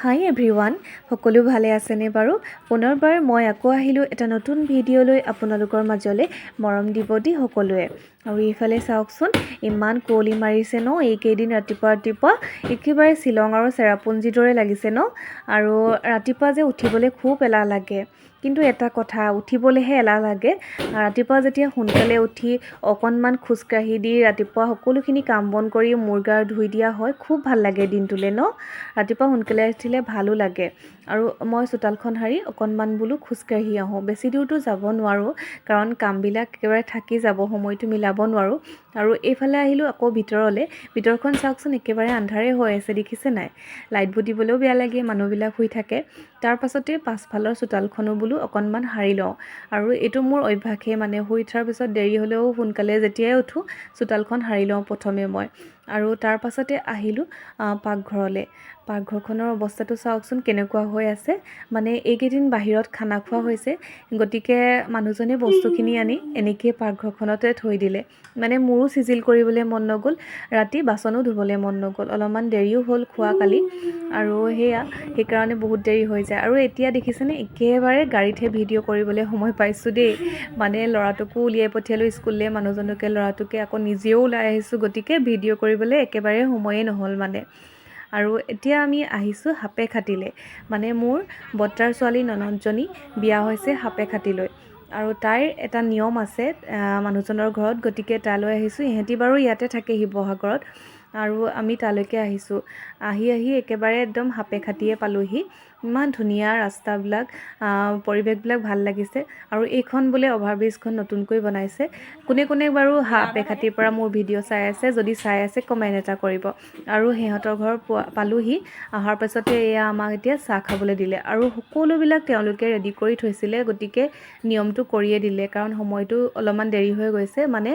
হাই everyone, সকলো ভালে আছেনে বাৰু? পুনৰবাৰ মই আকৌ আহিলোঁ এটা নতুন ভিডিঅ' লৈ আপোনালোকৰ মাজলৈ। মৰম দিব দি সকলোৱে। আৰু এইফালে চাওকচোন, ইমান কুঁৱলী মাৰিছে ন এইকেইদিন। ৰাতিপুৱা একেবাৰে শ্বিলং আৰু চেৰাপুঞ্জীৰ দৰে লাগিছে ন। আৰু ৰাতিপুৱা যে উঠিবলৈ খুব এলাহ লাগে, কিন্তু এটা কথা, উঠিবলৈহে এলাহ লাগে। ৰাতিপুৱা যেতিয়া সোনকালে উঠি অকণমান খোজকাঢ়ি দি ৰাতিপুৱা সকলোখিনি কাম বন কৰি মূৰ গা ধুই দিয়া হয়, খুব ভাল লাগে দিনটোলৈ ন। ৰাতিপুৱা সোনকালে উঠিলে ভালো লাগে। আৰু মই চোতালখন সাৰি অকণমান বোলো খোজকাঢ়ি আহোঁ। বেছি দূৰতো যাব নোৱাৰোঁ, কাৰণ কামবিলাক একেবাৰে থাকি যাব, সময়টো মিলাব নোৱাৰোঁ। আৰু এইফালে আহিলোঁ আকৌ ভিতৰলৈ। ভিতৰখন চাওকচোন, একেবাৰে আন্ধাৰে হৈ আছে, দেখিছে নাই? লাইটবোৰ দিবলৈও বেয়া লাগে, মানুহবিলাক শুই থাকে। তাৰ পাছতে পাছফালৰ চোতালখনো বোলো অকণমান সাৰি লওঁ। আৰু এইটো মোৰ অভ্যাসেই, মানে শুই উঠাৰ পিছত দেৰি হ'লেও সোনকালে যেতিয়াই উঠোঁ চোতালখন সাৰি লওঁ প্ৰথমে মই। আৰু তাৰ পাছতে আহিলোঁ পাকঘৰলৈ। পাকঘৰখনৰ অৱস্থাটো চাওকচোন কেনেকুৱা হৈ আছে। মানে এইকেইদিন বাহিৰত খানা খোৱা হৈছে, গতিকে মানুহজনে বস্তুখিনি আনি এনেকৈ পাকঘৰখনতে থৈ দিলে। মানে মোৰো চিজিল কৰিবলৈ মন নগ'ল, ৰাতি বাচনো ধুবলৈ মন নগ'ল। অলপমান দেৰিও হ'ল খোৱা কালি, আৰু সেইকাৰণে বহুত দেৰি হৈ যায়। আৰু এতিয়া দেখিছেনে, একেবাৰে গাড়ীতহে ভিডিঅ' কৰিবলৈ সময় পাইছোঁ দেই। মানে ল'ৰাটোকো উলিয়াই পঠিয়ালোঁ স্কুললৈ, মানুহজনকে, ল'ৰাটোকে, আকৌ নিজেও ওলাই আহিছোঁ। গতিকে ভিডিঅ' কৰিবলৈ একেবাৰে সময়ে নহ'ল মানে। আৰু এতিয়া আমি আহিছোঁ সাপেখাতিলৈ। মানে মোৰ বৰ্তাৰ ছোৱালী ননদজনী বিয়া হৈছে সাপেখাতিলৈ। আৰু তাইৰ এটা নিয়ম আছে মানুহজনৰ ঘৰত, গতিকে তালৈ আহিছোঁ। ইহঁতি বাৰু ইয়াতে থাকে শিৱসাগৰত, আৰু আমি তালৈকে আহিছোঁ। আহি একেবাৰে একদম সাপেখাতিয়ে পালোঁহি। ইমান ধুনীয়া ৰাস্তাবিলাক, পৰিৱেশবিলাক ভাল লাগিছে। আৰু এইখন বোলে অভাৰব্ৰিজখন নতুনকৈ বনাইছে। কোনে বাৰু সাপেখাতিৰ পৰা মোৰ ভিডিঅ' চাই আছে? যদি চাই আছে কমেণ্ট এটা কৰিব। আৰু সিহঁতৰ ঘৰ পালোঁহি। অহাৰ পাছতে এয়া আমাক এতিয়া চাহ খাবলৈ দিলে, আৰু সকলোবিলাক তেওঁলোকে ৰেডি কৰি থৈছিলে, গতিকে নিয়মটো কৰিয়ে দিলে। কাৰণ সময়টো অলপমান দেৰি হৈ গৈছে, মানে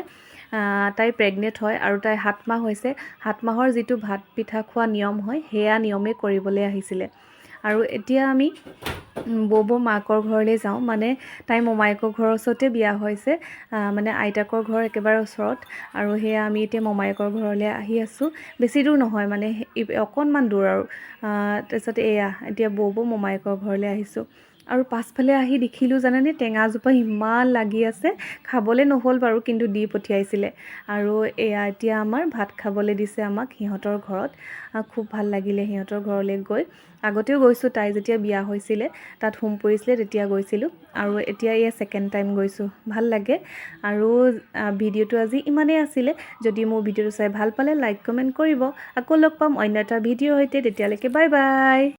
তাই প্ৰেগনেণ্ট হয়, আৰু তাই 7 মাহ হৈছে। 7 মাহৰ যিটো ভাত পিঠা খোৱা নিয়ম হয়, সেয়া নিয়মেই কৰিবলৈ আহিছিলে। আৰু এতিয়া আমি বৌ মাকৰ ঘৰলৈ যাওঁ। মানে তাই মোমায়েকৰ ঘৰৰ ওচৰতে বিয়া হৈছে, মানে আইতাকৰ ঘৰ একেবাৰে ওচৰত। আৰু সেয়া আমি এতিয়া মোমায়েকৰ ঘৰলৈ আহি আছোঁ। বেছি দূৰ নহয়, মানে অকণমান দূৰ আৰু। তাৰপিছতে এতিয়া বৌ মোমায়েকৰ ঘৰলৈ আহিছোঁ। আৰু পাছফালে আহি দেখিলোঁ জানেনে, টেঙাজোপা ইমান লাগি আছে। খাবলৈ নহ'ল বাৰু, কিন্তু দি পঠিয়াইছিলে। আৰু এতিয়া আমাৰ ভাত খাবলৈ দিছে আমাক সিহঁতৰ ঘৰত। খুব ভাল লাগিলে সিহঁতৰ ঘৰলৈ গৈ। আগতেও গৈছোঁ, তাই যেতিয়া বিয়া হৈছিলে তাত হোম পৰিছিলে, তেতিয়া গৈছিলোঁ। আৰু এতিয়া ছেকেণ্ড টাইম গৈছোঁ, ভাল লাগে। আৰু ভিডিঅ'টো আজি ইমানেই আছিলে। যদি মোৰ ভিডিঅ'টো চাই ভাল পালে লাইক কমেণ্ট কৰিব। আকৌ লগ পাম অন্য এটা ভিডিঅ'ৰ সৈতে, তেতিয়ালৈকে বাই বাই।